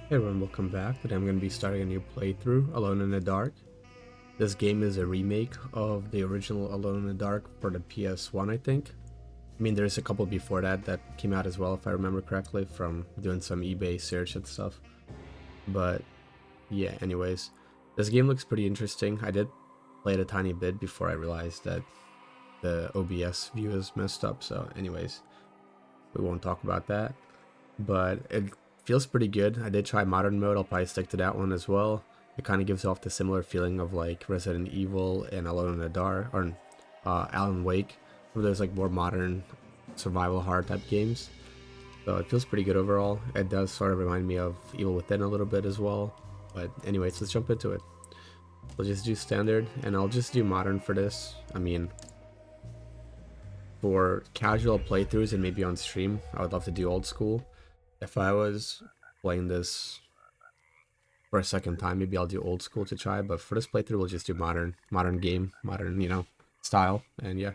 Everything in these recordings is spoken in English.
Hey everyone, welcome back. Today I'm going to be starting a new playthrough, Alone in the Dark. This game is a remake of the original Alone in the Dark for the PS1, I think. I mean, there's a couple before that came out as well, if I remember correctly, from doing some eBay search and stuff. But yeah, anyways, this game looks pretty interesting. I did play it a tiny bit before I realized that the OBS view is messed up, so anyways, we won't talk about that. But it feels pretty good. I did try modern mode. I'll probably stick to that one as well. It kind of gives off the similar feeling of like Resident Evil and Alone in the Dark or Alan Wake, some of those like more modern survival horror type games. So it feels pretty good overall. It does sort of remind me of Evil Within a little bit as well. But anyways, let's jump into it. We'll just do standard, and I'll just do modern for this. I mean, for casual playthroughs and maybe on stream, I would love to do old school. If I was playing this for a second time, maybe I'll do old school to try, but for this playthrough, we'll just do modern game, modern, style, and yeah.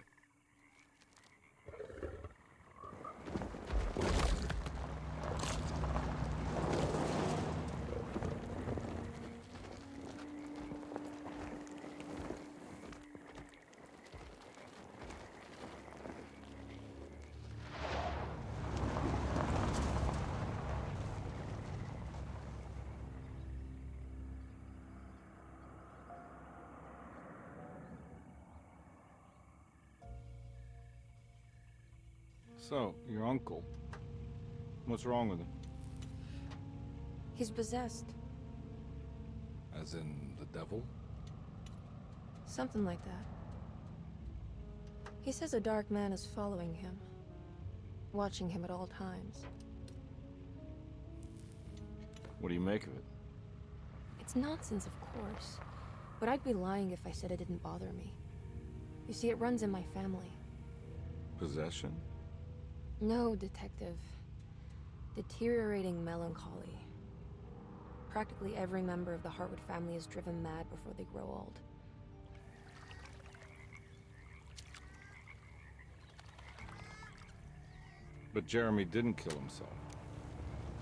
So, your uncle. What's wrong with him? He's possessed. As in the devil? Something like that. He says a dark man is following him, watching him at all times. What do you make of it? It's nonsense, of course, but I'd be lying if I said it didn't bother me. You see, it runs in my family. Possession? No, detective. Deteriorating melancholy. Practically every member of the Hartwood family is driven mad before they grow old. But Jeremy didn't kill himself.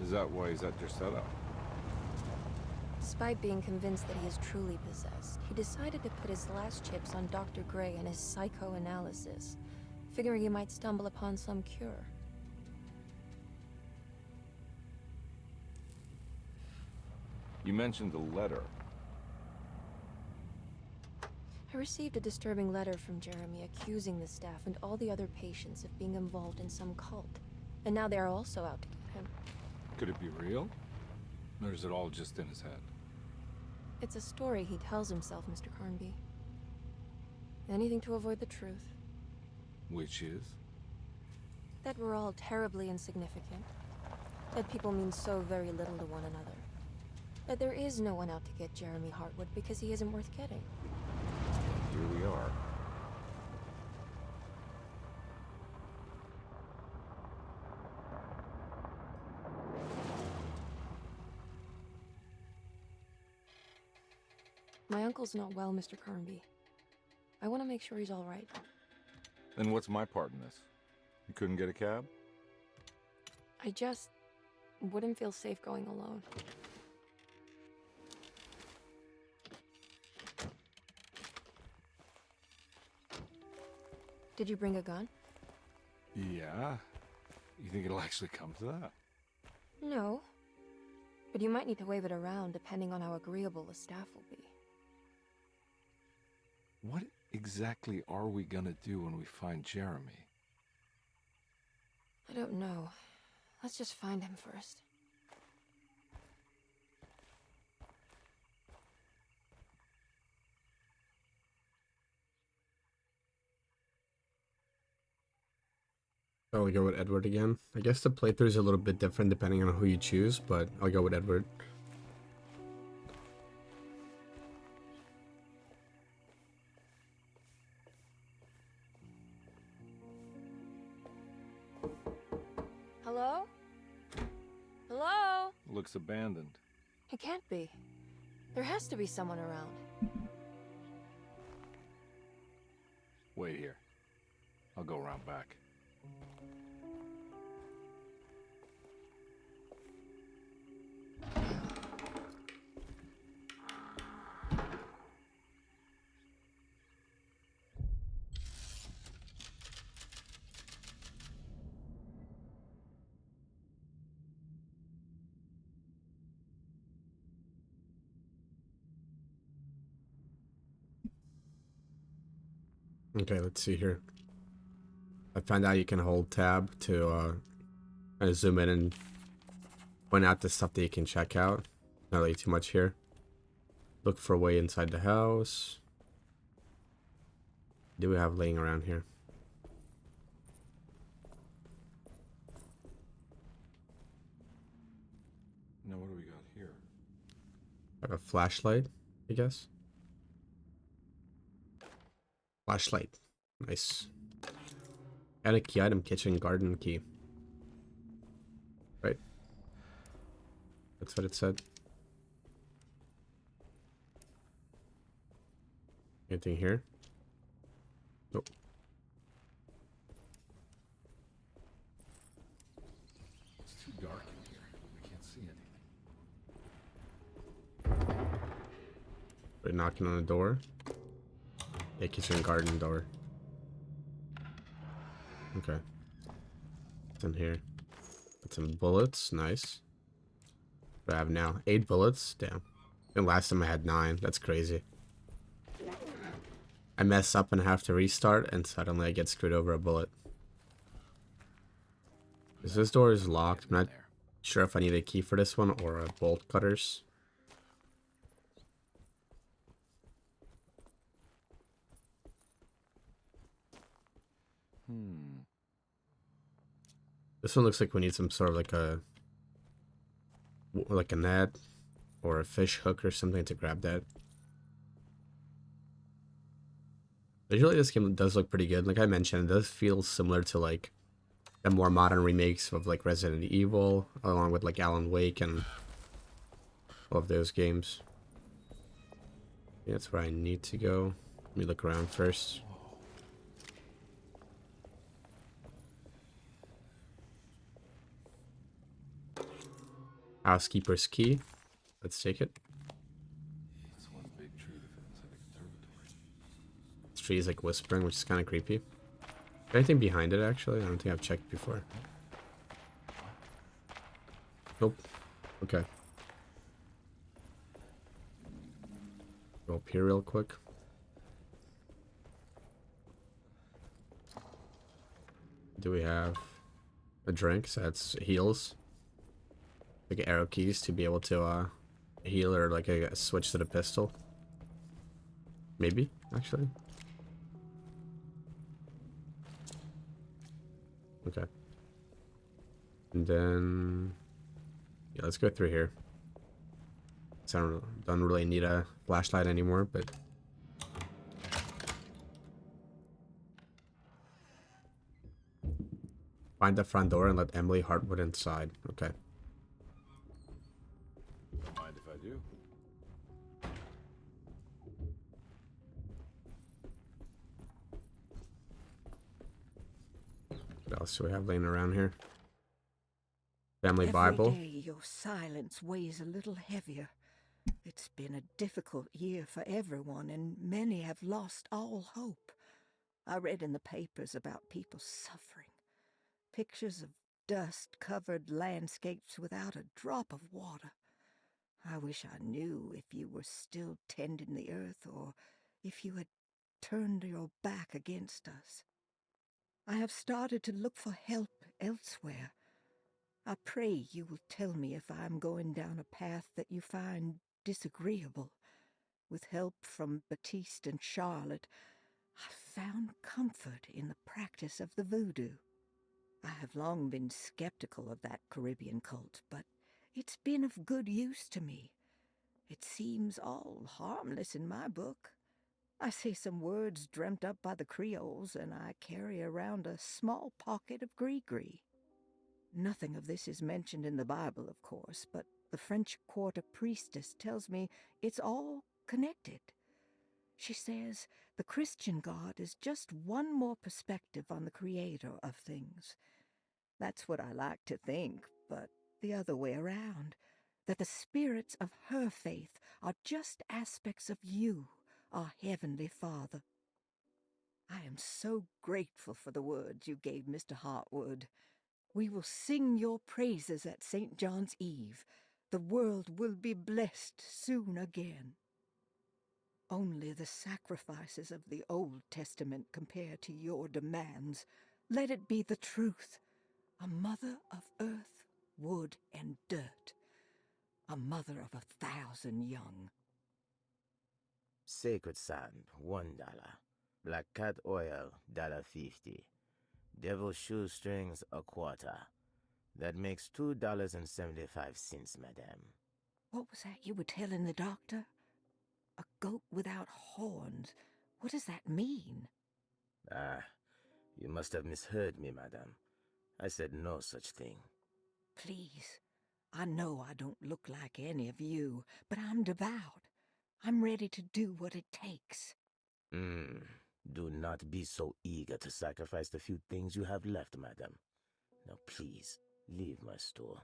Is that why he's at Derceto? Despite being convinced that he is truly possessed, he decided to put his last chips on Dr. Gray and his psychoanalysis, figuring he might stumble upon some cure. You mentioned the letter. I received a disturbing letter from Jeremy accusing the staff and all the other patients of being involved in some cult. And now they are also out to get him. Could it be real? Or is it all just in his head? It's a story he tells himself, Mr. Carnby. Anything to avoid the truth. Which is? That we're all terribly insignificant. That people mean so very little to one another. That there is no one out to get Jeremy Hartwood because he isn't worth getting. Here we are. My uncle's not well, Mr. Carnby. I want to make sure he's all right. Then what's my part in this? You couldn't get a cab? I just wouldn't feel safe going alone. Did you bring a gun? Yeah. You think it'll actually come to that? No. But you might need to wave it around depending on how agreeable the staff will be. What exactly are we gonna do when we find Jeremy? I don't know. Let's just find him first. I'll go with Edward again. I guess the playthrough is a little bit different depending on who you choose, but I'll go with Edward. Hello? Hello? Looks abandoned. It can't be. There has to be someone around. Wait here. I'll go around back. Okay, let's see here. I found out you can hold tab to kind of zoom in and point out the stuff that you can check out. Not really too much here. Look for a way inside the house. What do we have laying around here? Now what do we got here? Like a flashlight, I guess. Flashlight. Nice. And a key item, kitchen garden key. Right. That's what it said. Anything here? Nope. It's too dark in here. I can't see anything. We're knocking on the door. Yeah, kitchen garden door. Okay. What's in here? Got some bullets. Nice. What do I have now? 8 bullets? Damn. And last time I had 9. That's crazy. I mess up and have to restart, and suddenly I get screwed over a bullet. This door is locked. I'm not sure if I need a key for this one or a bolt cutters. This one looks like we need some sort of like a net or a fish hook or something to grab that. Visually, this game does look pretty good. Like I mentioned, it does feel similar to like the more modern remakes of like Resident Evil, along with like Alan Wake and all of those games. Yeah, that's where I need to go. Let me look around first. Housekeeper's key. Let's take it. That's one big tree that fit inside a conservatory. This tree is like whispering, which is kind of creepy. Anything behind it, actually? I don't think I've checked before. Nope. Okay. Go up here real quick. Do we have a drink? So that's heals. Like arrow keys to be able to heal, or like a switch to the pistol. Maybe, actually. Okay. And then yeah, let's go through here. So I don't really need a flashlight anymore, but find the front door and let Emily Hartwood inside. Okay. Don't mind if I do. What else do we have laying around here? Family Every Bible. day your silence weighs a little heavier. It's been a difficult year for everyone, and many have lost all hope. I read in the papers about people suffering. Pictures of dust-covered landscapes without a drop of water. I wish I knew if you were still tending the earth, or if you had turned your back against us. I have started to look for help elsewhere. I pray you will tell me if I am going down a path that you find disagreeable. With help from Baptiste and Charlotte, I found comfort in the practice of the voodoo. I have long been skeptical of that Caribbean cult, but it's been of good use to me. It seems all harmless in my book. I say some words dreamt up by the Creoles, and I carry around a small pocket of gris-gris. Nothing of this is mentioned in the Bible, of course, but the French Quarter priestess tells me it's all connected. She says the Christian God is just one more perspective on the creator of things. That's what I like to think, but the other way around, that the spirits of her faith are just aspects of you, our Heavenly Father. I am so grateful for the words you gave Mr. Hartwood. We will sing your praises at St. John's Eve. The world will be blessed soon again. Only the sacrifices of the Old Testament compare to your demands. Let it be the truth. A mother of earth, wood, and dirt. A mother of 1,000 young. Sacred sand, $1. Black cat oil, $1.50. Devil shoestrings, a quarter. That makes $2.75, madame. What was that you were telling the doctor? A goat without horns. What does that mean? Ah, you must have misheard me, madame. I said no such thing. Please, I know I don't look like any of you, but I'm devout. I'm ready to do what it takes. Do not be so eager to sacrifice the few things you have left, madame. Now please, leave my store.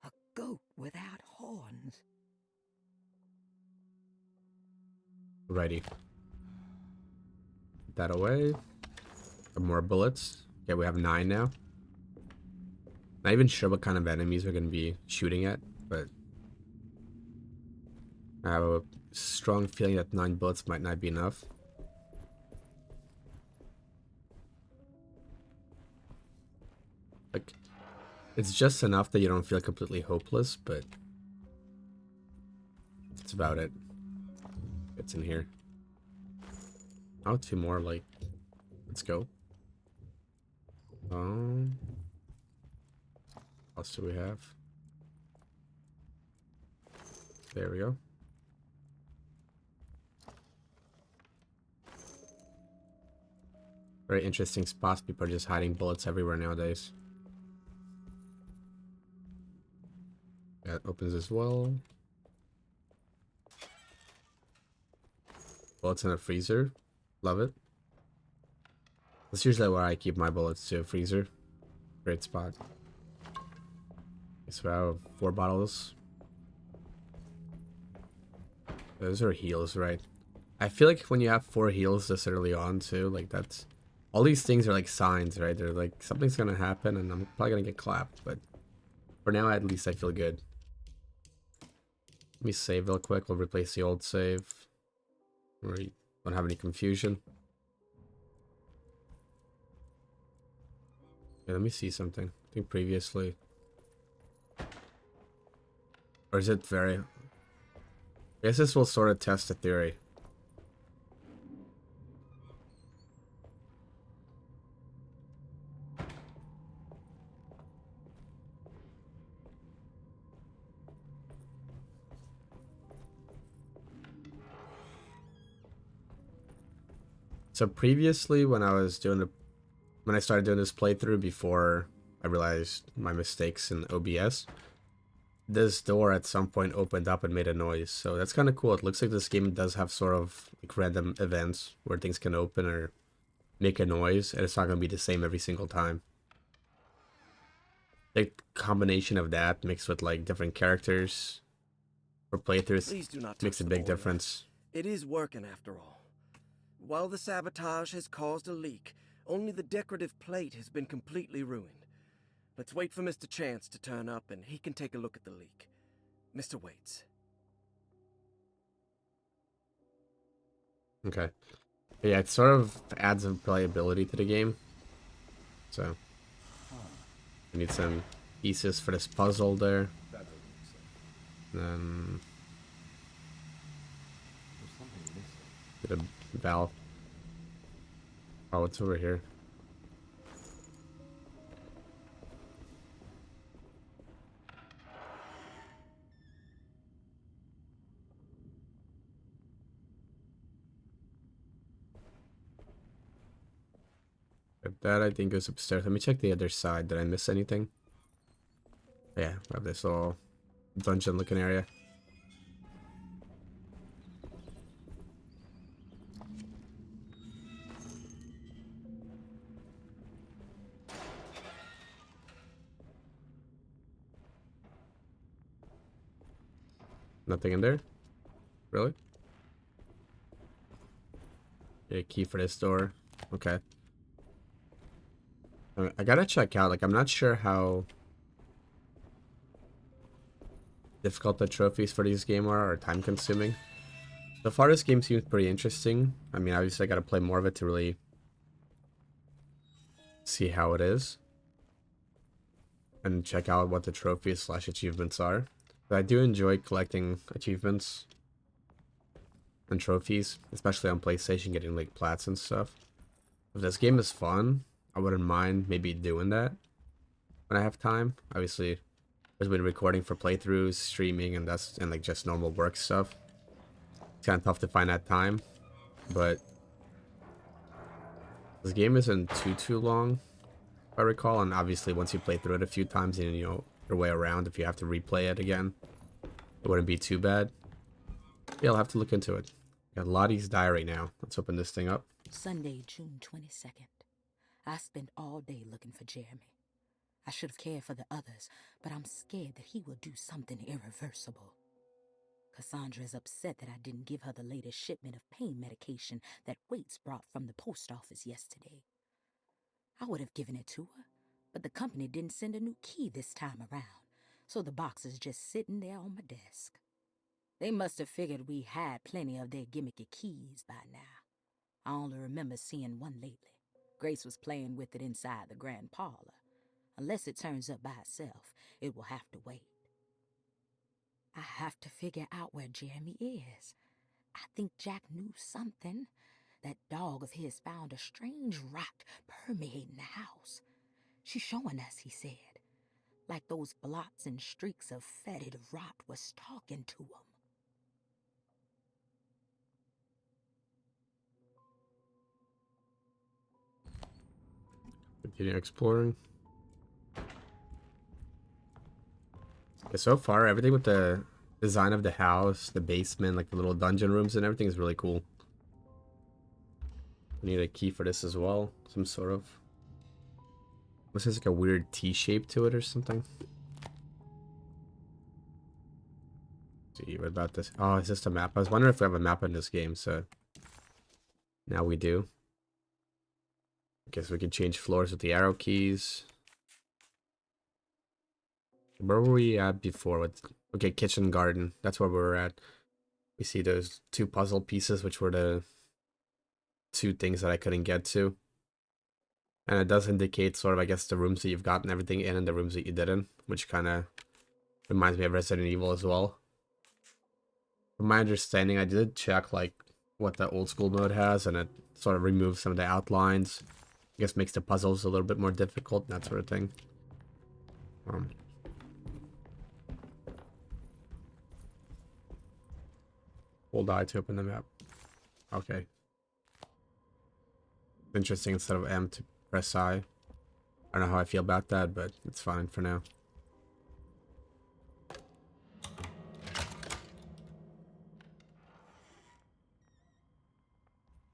A goat without horns. Righty. Put that away. Some more bullets. Okay, we have 9 now. Not even sure what kind of enemies we're going to be shooting at, but I have a strong feeling that 9 bullets might not be enough. Like, it's just enough that you don't feel completely hopeless, but that's about it. It's in here. Oh, 2 more, like, let's go. What else do we have? There we go. Very interesting spots. People are just hiding bullets everywhere nowadays. That opens as well. Bullets in a freezer. Love it. That's usually where I keep my bullets too. Freezer. Great spot. So I have 4 bottles. Those are heals, right? I feel like when you have 4 heals this early on too, like that's... All these things are like signs, right? They're like, something's gonna happen and I'm probably gonna get clapped, but for now at least I feel good. Let me save real quick. We'll replace the old save. We don't have any confusion. Yeah, let me see something. I think previously... Or is it very... I guess this will sort of test the theory. So previously when I was doing when I started doing this playthrough before I realized my mistakes in OBS, this door at some point opened up and made a noise. So that's kind of cool. It looks like this game does have sort of like random events where things can open or make a noise, and it's not going to be the same every single time. The combination of that mixed with like different characters for playthroughs Please do not makes touch a the big boiler. difference. It is working after all. While the sabotage has caused a leak, only the decorative plate has been completely ruined. Let's wait for Mr. Chance to turn up and he can take a look at the leak. Mr. Waits. Okay. Yeah, it sort of adds some playability to the game. So, I need some pieces for this puzzle there. That doesn't make sense. Then, There's something missing. get a valve. Oh, what's over here? That I think goes upstairs. Let me check the other side. Did I miss anything? Yeah, we have this little dungeon looking area. Nothing in there? Really? Get a key for this door. Okay. I gotta check out, like, I'm not sure how difficult the trophies for these game are or time consuming. So far, this game seems pretty interesting. I mean, obviously, I got to play more of it to really see how it is and check out what the trophies slash achievements are. But I do enjoy collecting achievements and trophies, especially on PlayStation, getting like plats and stuff. If this game is fun, I wouldn't mind maybe doing that when I have time. Obviously, there's been recording for playthroughs, streaming, and like just normal work stuff. It's kind of tough to find that time, but this game isn't too long, if I recall. And obviously, once you play through it a few times, and you know your way around, if you have to replay it again, it wouldn't be too bad. Yeah, I'll have to look into it. Got Lottie's diary now. Let's open this thing up. Sunday, June 22nd. I spent all day looking for Jeremy. I should have cared for the others, but I'm scared that he will do something irreversible. Cassandra is upset that I didn't give her the latest shipment of pain medication that Waits brought from the post office yesterday. I would have given it to her, but the company didn't send a new key this time around, so the box is just sitting there on my desk. They must have figured we had plenty of their gimmicky keys by now. I only remember seeing one lately. Grace was playing with it inside the grand parlor. Unless it turns up by itself, it will have to wait. I have to figure out where Jeremy is. I think Jack knew something. That dog of his found a strange rot permeating the house. She's showing us, he said. Like those blots and streaks of fetid rot was talking to him. Continue exploring. Yeah, so far, everything with the design of the house, the basement, like the little dungeon rooms and everything is really cool. I need a key for this as well. Some sort of... This is like a weird T shape to it or something. Let's see, what about this? Oh, it's just a map. I was wondering if we have a map in this game, so... Now we do. I guess we can change floors with the arrow keys. Where were we at before? With okay, kitchen garden. That's where we were at. We see those two puzzle pieces, which were the two things that I couldn't get to. And it does indicate sort of, I guess, the rooms that you've gotten everything in and the rooms that you didn't, which kind of reminds me of Resident Evil as well. From my understanding, I did check like what the old school mode has, and it sort of removes some of the outlines. I guess makes the puzzles a little bit more difficult, that sort of thing. Hold I to open the map. Okay. Interesting, instead of M to press I. I don't know how I feel about that, but it's fine for now.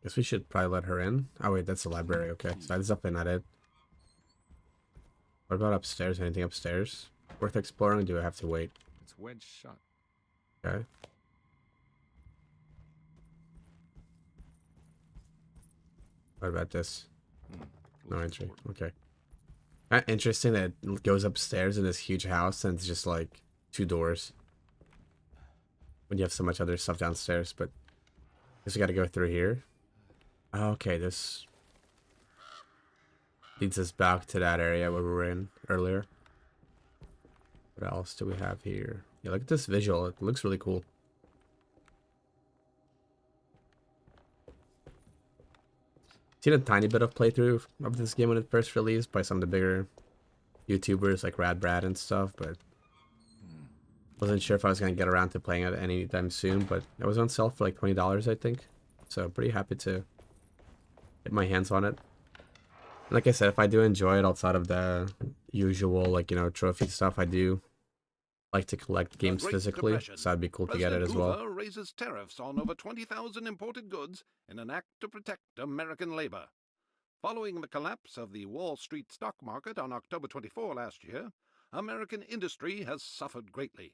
Guess we should probably let her in. Oh wait, that's the library. Okay, so that's definitely not it. What about upstairs? Anything upstairs worth exploring? Or do I have to wait? It's wedged shut. Okay. What about this? No entry. Okay. Interesting that it goes upstairs in this huge house and it's just like two doors. When you have so much other stuff downstairs, but I guess we gotta go through here. Okay, this leads us back to that area where we were in earlier. What else do we have here? Yeah, look at this visual. It looks really cool. Seen a tiny bit of playthrough of this game when it first released by some of the bigger YouTubers like Rad Brad and stuff, but wasn't sure if I was gonna get around to playing it anytime soon. But it was on sale for like $20, I think. So pretty happy to get my hands on it. And like I said, if I do enjoy it outside of the usual, like, you know, trophy stuff, I do like to collect games physically, so it'd be cool to get it as well. Hoover raises tariffs on over 20,000 imported goods in an act to protect American labor. Following the collapse of the Wall Street stock market on October 24 last year, American industry has suffered greatly.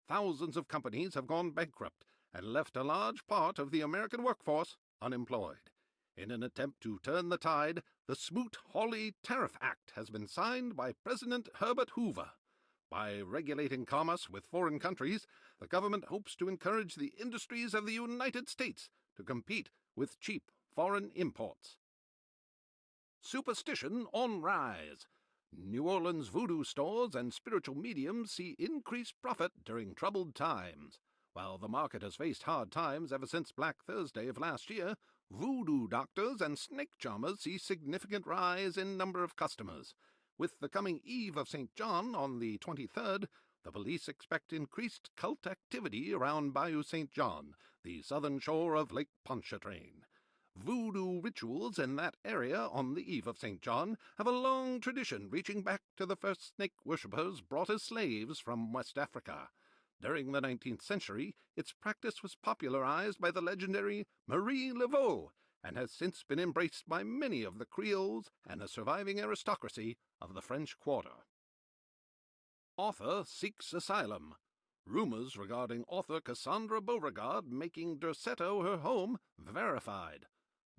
Thousands of companies have gone bankrupt and left a large part of the American workforce unemployed. In an attempt to turn the tide, the Smoot-Hawley Tariff Act has been signed by President Herbert Hoover. By regulating commerce with foreign countries, the government hopes to encourage the industries of the United States to compete with cheap foreign imports. Superstition on rise. New Orleans voodoo stores and spiritual mediums see increased profit during troubled times. While the market has faced hard times ever since Black Thursday of last year, voodoo doctors and snake charmers see significant rise in number of customers. With the coming Eve of St. John on the 23rd, the police expect increased cult activity around Bayou St. John, the southern shore of Lake Pontchartrain. Voodoo rituals in that area on the Eve of St. John have a long tradition reaching back to the first snake worshippers brought as slaves from West Africa. During the 19th century, its practice was popularized by the legendary Marie Laveau and has since been embraced by many of the Creoles and a surviving aristocracy of the French Quarter. Author seeks asylum. Rumors regarding author Cassandra Beauregard making Derceto her home verified.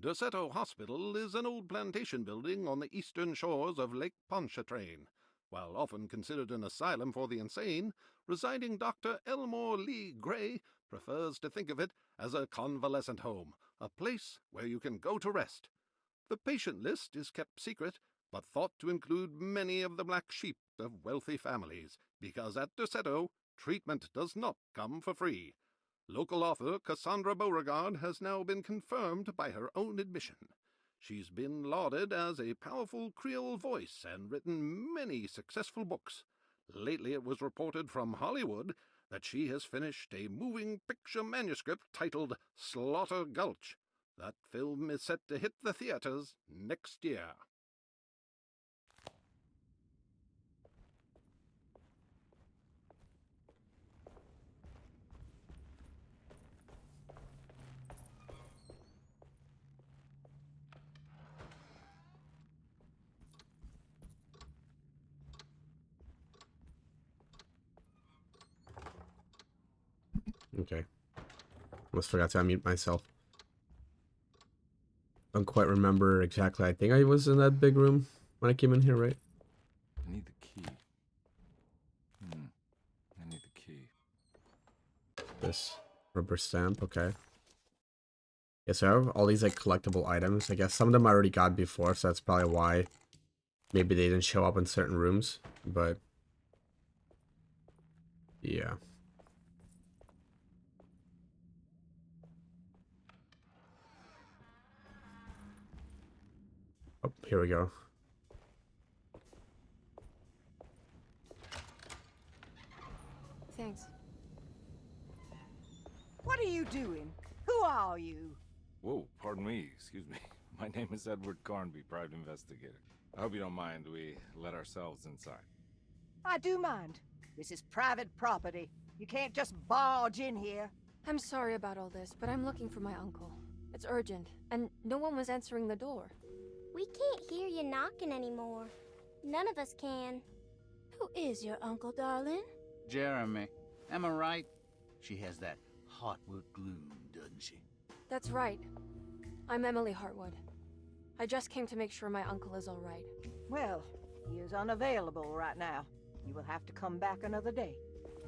Derceto Hospital is an old plantation building on the eastern shores of Lake Pontchartrain. While often considered an asylum for the insane, residing Dr. Elmore Lee Gray prefers to think of it as a convalescent home, a place where you can go to rest. The patient list is kept secret, but thought to include many of the black sheep of wealthy families, because at Derceto, treatment does not come for free. Local author Cassandra Beauregard has now been confirmed by her own admission. She's been lauded as a powerful Creole voice and written many successful books. Lately it was reported from Hollywood that she has finished a moving picture manuscript titled Slaughter Gulch. That film is set to hit the theaters next year. Okay. Almost forgot to unmute myself. Don't quite remember exactly. I think I was in that big room when I came in here, right? I need the key. I need the key. This rubber stamp, okay. Yeah, so I have all these like collectible items. I guess some of them I already got before, so that's probably why maybe they didn't show up in certain rooms, but yeah. Oh, here we go. Thanks. What are you doing? Who are you? Whoa, pardon me, excuse me. My name is Edward Carnby, private investigator. I hope you don't mind we let ourselves inside. I do mind. This is private property. You can't just barge in here. I'm sorry about all this, but I'm looking for my uncle. It's urgent, and no one was answering the door. We can't hear you knocking anymore. None of us can. Who is your uncle, darling? Jeremy. Am I right? She has that Heartwood gloom, doesn't she? That's right. I'm Emily Hartwood. I just came to make sure my uncle is all right. Well, he is unavailable right now. You will have to come back another day.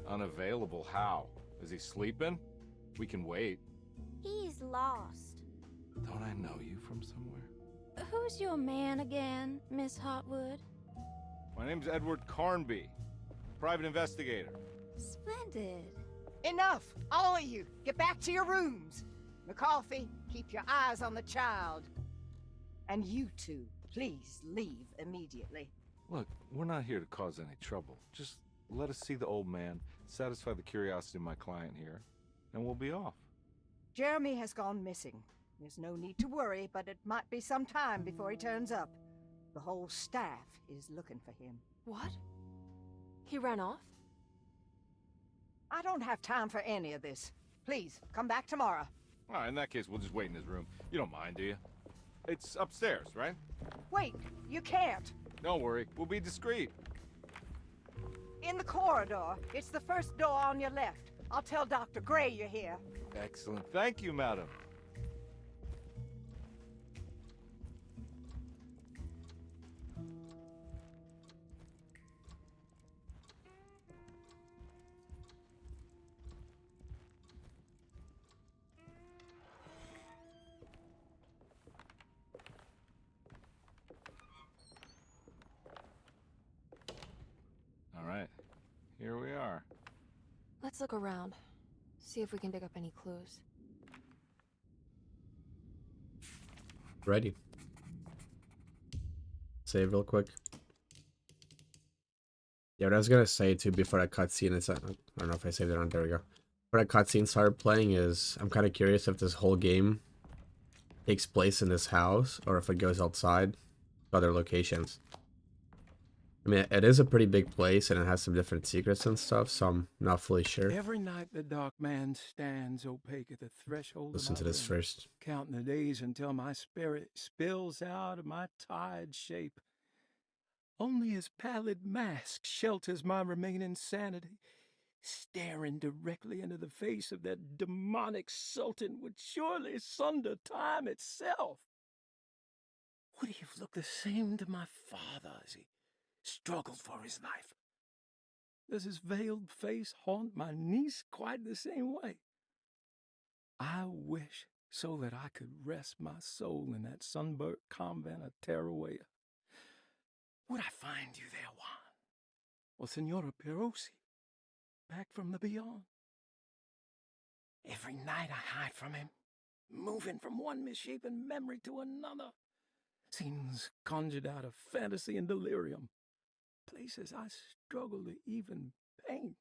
Unavailable how? Is he sleeping? We can wait. He's lost. Don't I know you from somewhere? Who's your man again, Miss Hartwood? My name's Edward Carnby, private investigator. Splendid. Enough! All of you! Get back to your rooms! McCarthy, keep your eyes on the child. And you two, please leave immediately. Look, we're not here to cause any trouble. Just let us see the old man, satisfy the curiosity of my client here, and we'll be off. Jeremy has gone missing. There's no need to worry, but it might be some time before he turns up. The whole staff is looking for him. What? He ran off? I don't have time for any of this. Please, come back tomorrow. All right, in that case, we'll just wait in his room. You don't mind, do you? It's upstairs, right? Wait, you can't. Don't worry, we'll be discreet. In the corridor. It's the first door on your left. I'll tell Dr. Gray you're here. Excellent. Thank you, madam. we are. Let's look around. See if we can dig up any clues. Ready. Save real quick. Yeah, what I was gonna say too before that cutscene is, I don't know if I saved it on, there we go. Before that cutscene started playing is, I'm kind of curious if this whole game takes place in this house or if it goes outside to other locations. I mean, it is a pretty big place and it has some different secrets and stuff, so I'm not fully sure. Every night the dark man stands opaque at the threshold Listen of to my this room, first. counting the days until my spirit spills out of my tired shape. Only his pallid mask shelters my remaining sanity. Staring directly into the face of that demonic sultan would surely sunder time itself. Would he have looked the same to my father as he struggled for his life? Does his veiled face haunt my niece quite the same way? I wish so that I could rest my soul in that sunburnt convent of Teruel. Would I find you there, Juan? Or Senora Perosi, back from the beyond? Every night I hide from him, moving from one misshapen memory to another. Scenes conjured out of fantasy and delirium. Places I struggle to even paint.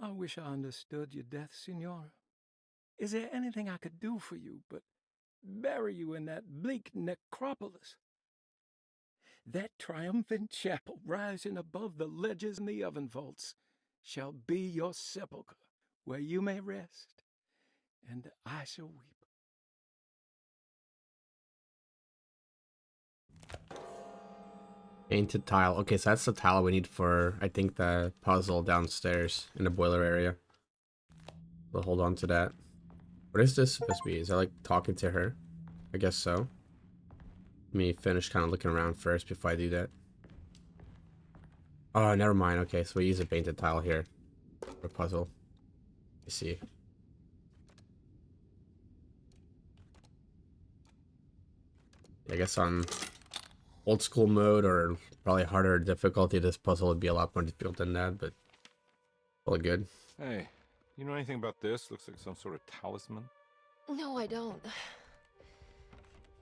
I wish I understood your death, Senora. Is there anything I could do for you but bury you in that bleak necropolis? That triumphant chapel rising above the ledges and the oven vaults shall be your sepulchre, where you may rest, and I shall weep. Painted tile. Okay, so that's the tile we need for, I think, the puzzle downstairs in the boiler area. We'll hold on to that. What is this supposed to be? Is that like talking to her? I guess so. Let me finish kind of looking around first before I do that. Oh, never mind. Okay, so we use a painted tile here for puzzle. You see. I guess on old school mode or probably harder difficulty, this puzzle would be a lot more difficult than that, but all good. Hey, you know anything about this? Looks like some sort of talisman. No, I don't.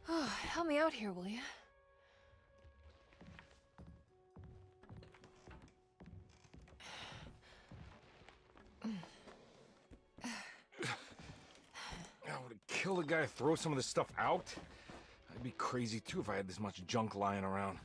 Oh, help me out here, will you? I would kill the guy to throw some of this stuff out. I'd be crazy too if I had this much junk lying around.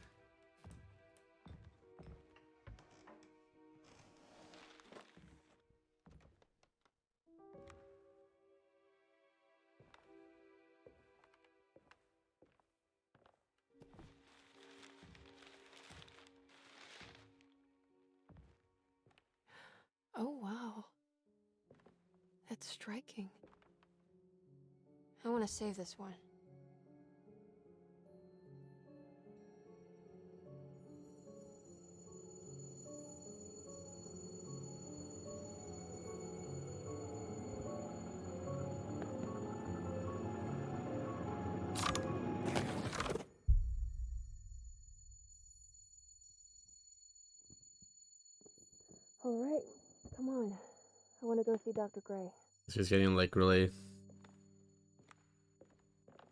Oh, wow. That's striking. I want to save this one. All right, come on. I want to go see Dr. Gray. She's getting like really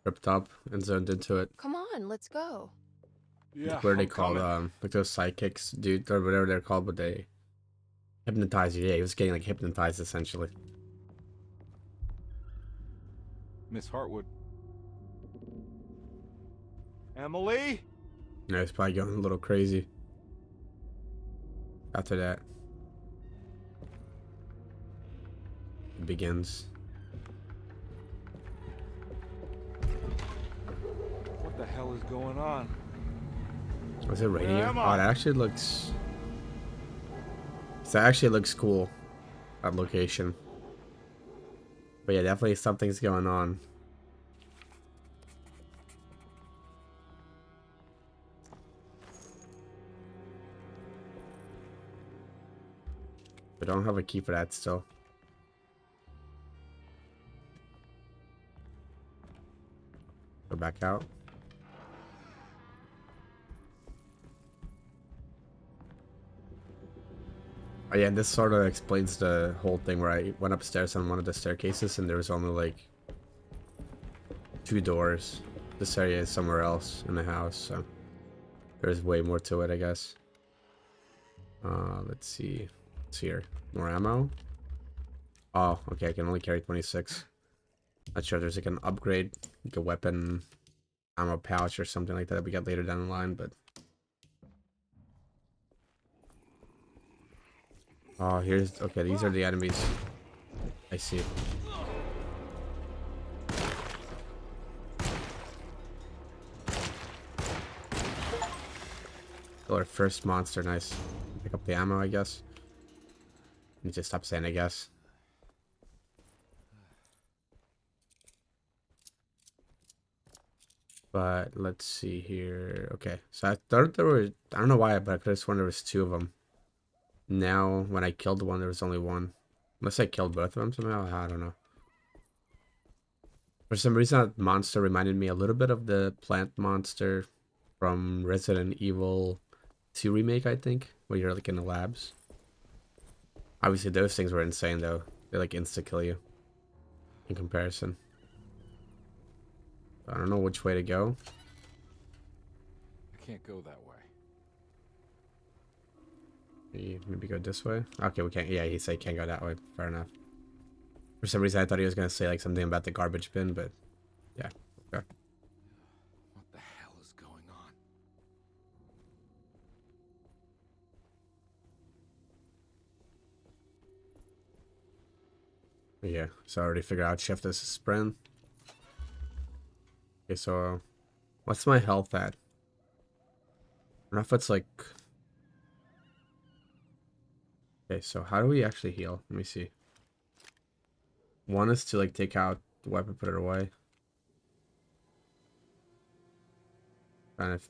ripped up and zoned into it. Come on, let's go. Yeah, What are they I'm called? coming. Like those psychics, dude, or whatever they're called, but they hypnotize you. Yeah, he was getting like hypnotized essentially. Miss Hartwood. Emily? Yeah, he's probably going a little crazy after that. It begins. What the hell is going on? Was it raining? Where am Oh, I? that actually looks... That actually looks cool. That location. But yeah, definitely something's going on. I don't have a key for that still. Go back out. Oh yeah, and this sort of explains the whole thing where I went upstairs on one of the staircases and there was only like 2 doors. This area is somewhere else in the house, so there's way more to it, I guess. Let's see. What's here? More ammo? Oh, okay, I can only carry 26. Not sure there's like an upgrade, like a weapon ammo pouch or something like that we got later down the line, but... Oh, here's... Okay, these are the enemies. I see. Kill our first monster, nice. Pick up the ammo, I guess. Need to stop saying I guess. But let's see here. Okay, so I thought there were... I don't know why, but I could have sworn there was 2 of them. Now, when I killed one, there was only 1. Unless I killed both of them somehow, I don't know. For some reason, that monster reminded me a little bit of the plant monster from Resident Evil 2 remake, I think, where you're like in the labs. Obviously, those things were insane, though. They like insta-kill you in comparison. I don't know which way to go. I can't go that way. Maybe go this way? Okay, we can't. Yeah, he said can't go that way. Fair enough. For some reason, I thought he was going to say like something about the garbage bin, but yeah. Okay. What the hell is going on? Yeah, so I already figured out shift is sprint. Okay, so what's my health at? I don't know if it's like... Okay, so how do we actually heal? Let me see. 1 is to like take out the weapon, put it away. Kind of...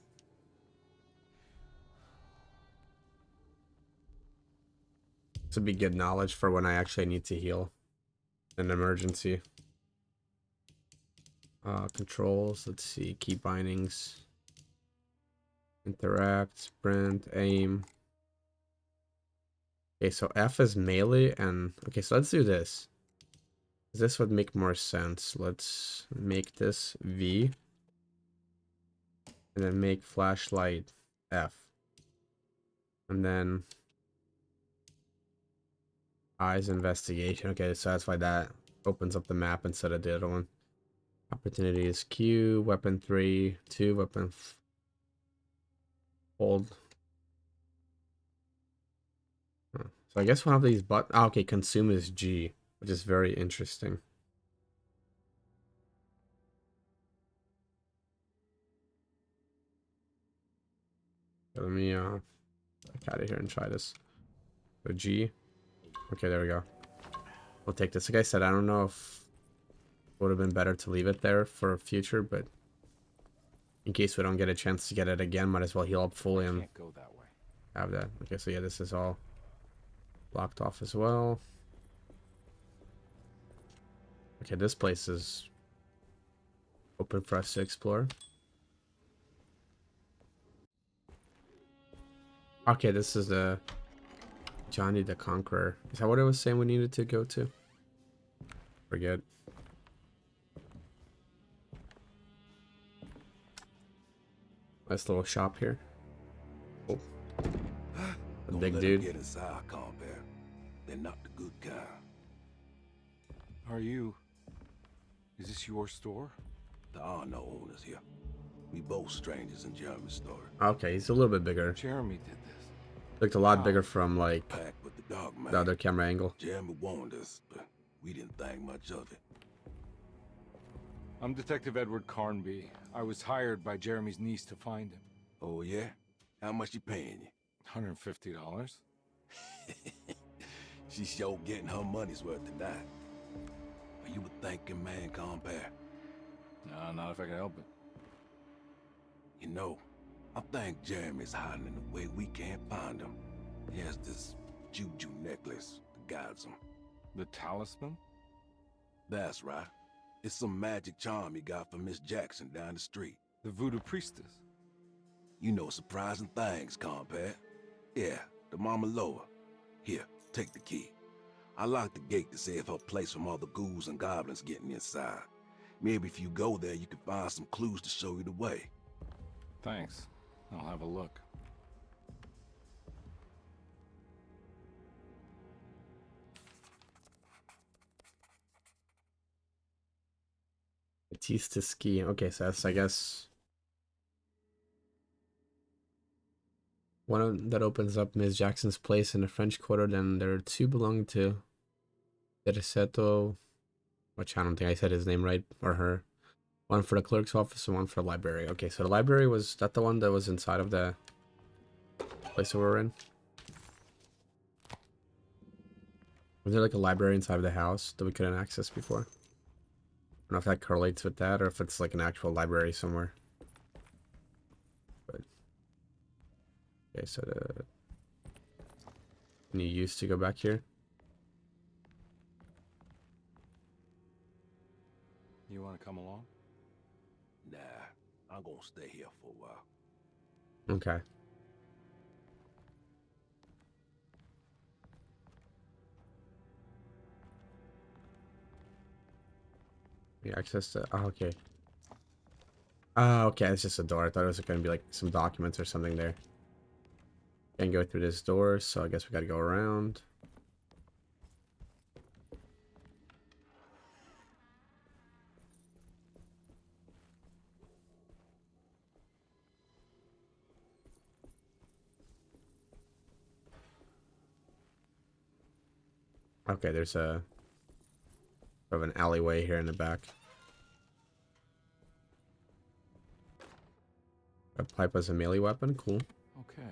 This would be good knowledge for when I actually need to heal. An emergency. Controls, let's see, key bindings. Interact, sprint, aim. Okay, so F is melee and... Okay, so let's do this. This would make more sense. Let's make this V. And then make flashlight F. And then... Eyes investigation. Okay, so that's why that opens up the map instead of the other one. Opportunity is Q, weapon 3, 2, weapon hold. Huh. So I guess one of these okay, consume is G, which is very interesting. Let me back out of here and try this. So G. Okay, there we go. We'll take this. Like I said, I don't know if it would have been better to leave it there for a future, but in case we don't get a chance to get it again, might as well heal up fully and Can't go that way. have that. Okay, so yeah, this is all blocked off as well. Okay, this place is open for us to explore. Okay, this is the Johnny the Conqueror. Is that what I was saying we needed to go to? Forget. Nice little shop here. Oh. A big dude. Get inside, compare. They're not the good kind. Are you... Is this your store? There are no owners here. We both strangers in Jeremy's store. Okay, he's a little bit bigger. Jeremy did this. Looked a lot bigger from like Packed with the dog man. the other camera angle. Jeremy warned us, but we didn't think much of it. I'm Detective Edward Carnby. I was hired by Jeremy's niece to find him. Oh yeah? How much she paying you? $150. She's sure getting her money's worth tonight. Are you a thinking man, compare? No, not if I can help it. You know, I think Jeremy's hiding in a way we can't find him. He has this juju necklace that guides him. The talisman? That's right. It's some magic charm he got from Miss Jackson down the street. The voodoo priestess? You know surprising things, compare. Yeah, the Mama Loa. Here, take the key. I locked the gate to save her place from all the ghouls and goblins getting inside. Maybe if you go there, you can find some clues to show you the way. Thanks. I'll have a look. Batista ski. Okay, so that's, I guess, one that opens up Ms. Jackson's place in the French Quarter. Then there are two belonging to Derceto, which I don't think I said his name right, or her. One for the clerk's office and one for the library. Okay, so the library, was that the one that was inside of the place that we're in? Was there like a library inside of the house that we couldn't access before? I don't know if that correlates with that or if it's like an actual library somewhere. But okay, so can you use to go back here? You want to come along? Nah, I'm gonna stay here for a while. Okay. We access the. Oh, okay. Oh, okay. It's just a door. I thought it was going to be like some documents or something there. Can't go through this door, so I guess we got to go around. Okay, there's a sort of an alleyway here in the back. A pipe as a melee weapon, cool. Okay.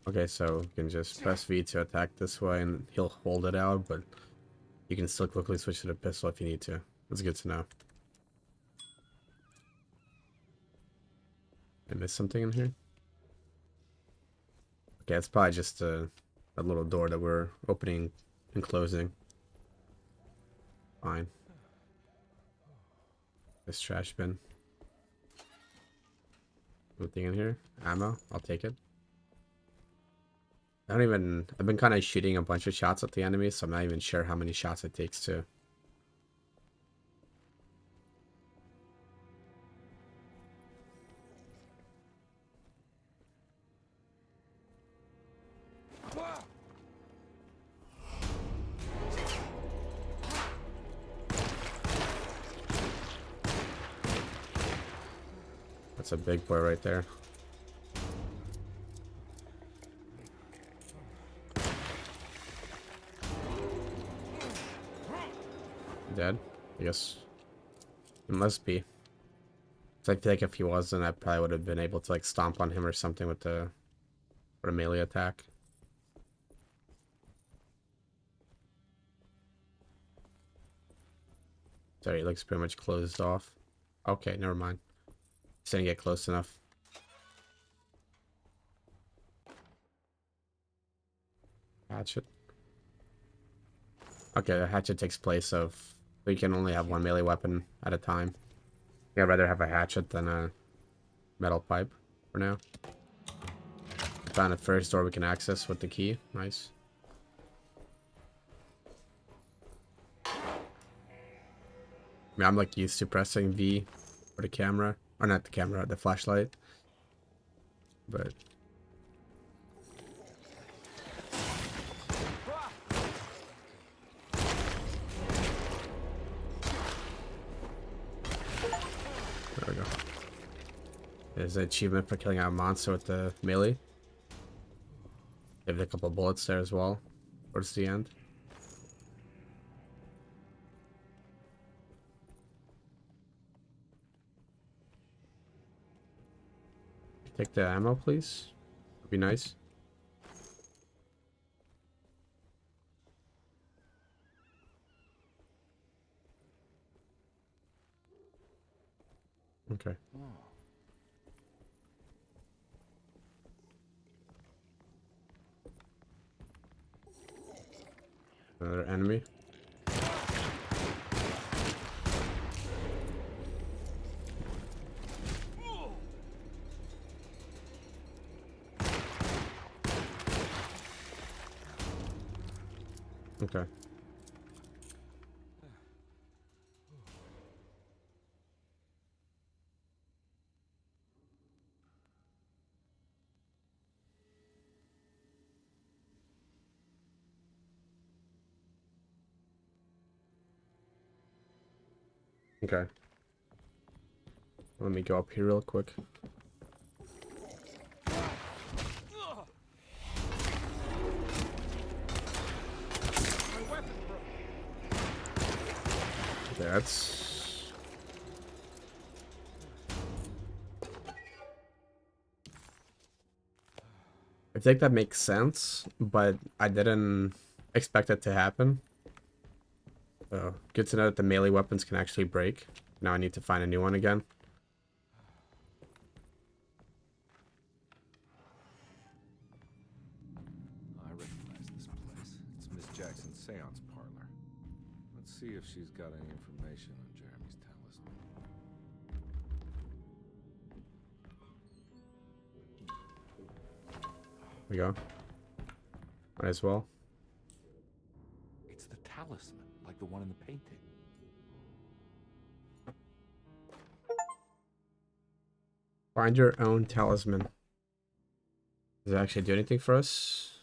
Okay, so you can just press V to attack this way and he'll hold it out, but you can still quickly switch to the pistol if you need to. That's good to know. I missed something in here? Okay, it's probably just a little door that we're opening and closing. Fine. This trash bin. Anything in here? Ammo? I'll take it. I've been kind of shooting a bunch of shots at the enemies, so I'm not even sure how many shots it takes to. That's a big boy right there. Dead? I guess it must be. So I feel like if he wasn't, I probably would have been able to like stomp on him or something with the melee attack. Sorry, it looks pretty much closed off. Okay, never mind. Just didn't get close enough. Hatchet. Okay, the hatchet takes place of... You can only have one melee weapon at a time. Yeah, I'd rather have a hatchet than a metal pipe for now. Found the first door we can access with the key. Nice. I mean, I'm like used to pressing V for the camera. Or not the camera, the flashlight. But... There we go. There's an achievement for killing out a monster with the melee. Give it a couple bullets there as well. Towards the end. Take the ammo, please. Would be nice. Okay. Another enemy. Okay. Okay. Let me go up here real quick. That's... I think that makes sense, but I didn't expect it to happen. So, good to know that the melee weapons can actually break. Now I need to find a new one again. I recognize this place. It's Miss Jackson's seance parlor. Let's see if she's got any information on Jeremy's talisman. There we go. Might as well. It's the talisman, like the one in the painting. Find your own talisman. Does it actually do anything for us?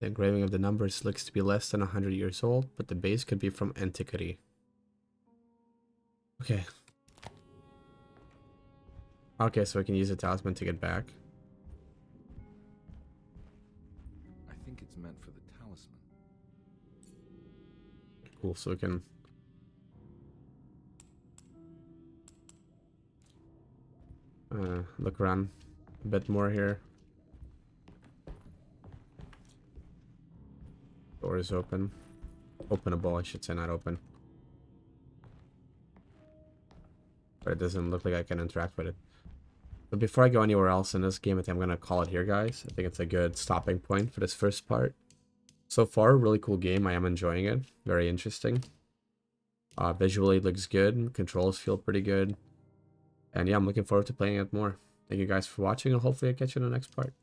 The engraving of the numbers looks to be less than 100 years old, but the base could be from antiquity. Okay. Okay, so we can use the talisman to get back. I think it's meant for the talisman. Cool, so we can... look around a bit more here. Door is open. Openable, I should say, not open. But it doesn't look like I can interact with it. But before I go anywhere else in this game, I think I'm going to call it here, guys. I think it's a good stopping point for this first part. So far, really cool game. I am enjoying it. Very interesting. Visually, it looks good. Controls feel pretty good. And yeah, I'm looking forward to playing it more. Thank you guys for watching, and hopefully I'll catch you in the next part.